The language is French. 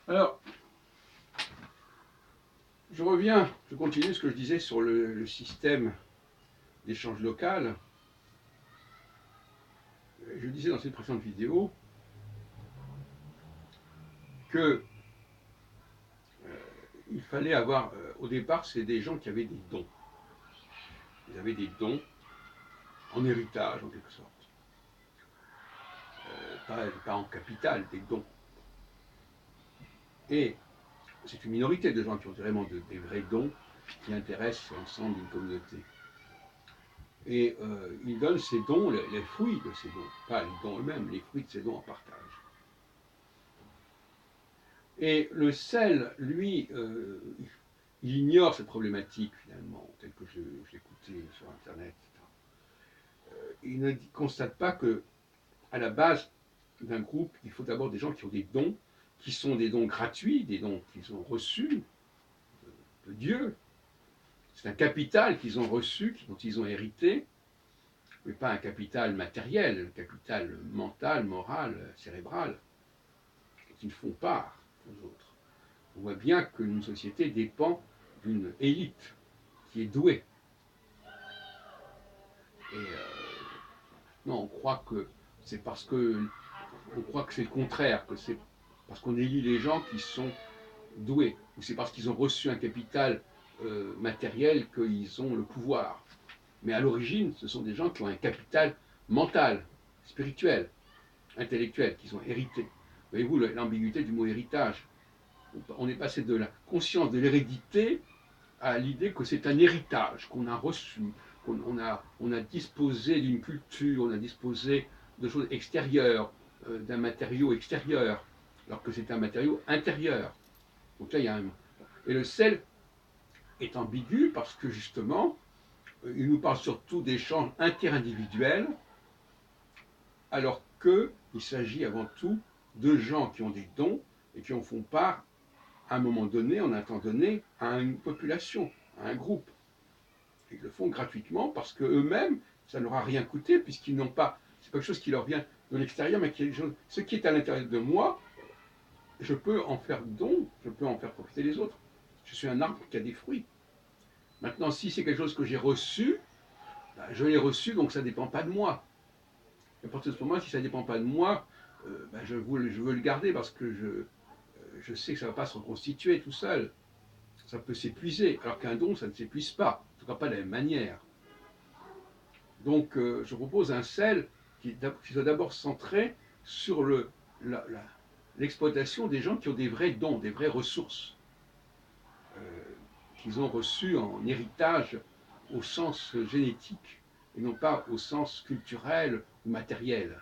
Alors, je continue ce que je disais sur le système d'échange local. Je disais dans cette précédente vidéo que il fallait avoir, au départ, c'est des gens qui avaient des dons. Ils avaient des dons en héritage, en quelque sorte. Pas en capital, des dons. Et c'est une minorité de gens qui ont vraiment des vrais dons qui intéressent l'ensemble d'une communauté. Et ils donnent ces dons, les fruits de ces dons, pas les dons eux-mêmes, les fruits de ces dons en partage. Et le sel, lui, il ignore cette problématique finalement, telle que je l'écoutais sur Internet, etc. Il ne constate pas que, à la base d'un groupe, il faut d'abord des gens qui ont des dons, qui sont des dons gratuits, des dons qu'ils ont reçus de Dieu. C'est un capital qu'ils ont reçu, dont ils ont hérité, mais pas un capital matériel, un capital mental, moral, cérébral, qui ne font part aux autres. On voit bien qu'une société dépend d'une élite qui est douée. Et non, on croit que c'est parce que on croit que c'est le contraire, que c'est parce qu'on élit les gens qui sont doués, ou c'est parce qu'ils ont reçu un capital matériel qu'ils ont le pouvoir. Mais à l'origine, ce sont des gens qui ont un capital mental, spirituel, intellectuel, qu'ils ont hérité. Voyez-vous l'ambiguïté du mot héritage. On est passé de la conscience de l'hérédité à l'idée que c'est un héritage qu'on a reçu, on a disposé d'une culture, on a disposé de choses extérieures, d'un matériau extérieur, alors que c'est un matériau intérieur. Donc là, il y a un... Et le sel est ambigu parce que justement, il nous parle surtout d'échanges interindividuels, alors qu'il s'agit avant tout de gens qui ont des dons et qui en font part à un moment donné, en un temps donné, à une population, à un groupe. Ils le font gratuitement parce qu'eux-mêmes, ça ne leur a rien coûté, puisqu'ils n'ont pas, c'est pas quelque chose qui leur vient de l'extérieur, mais ce qui est à l'intérieur de moi, je peux en faire don, je peux en faire profiter les autres. Je suis un arbre qui a des fruits. Maintenant, si c'est quelque chose que j'ai reçu, ben, je l'ai reçu, donc ça ne dépend pas de moi. Et à partir de ce moment, si ça ne dépend pas de moi, ben, je veux le garder parce que je sais que ça ne va pas se reconstituer tout seul. Ça peut s'épuiser, alors qu'un don, ça ne s'épuise pas, en tout cas pas de la même manière. Donc je propose un sel qui soit d'abord centré sur l'exploitation des gens qui ont des vrais dons, des vraies ressources, qu'ils ont reçues en héritage au sens génétique, et non pas au sens culturel ou matériel.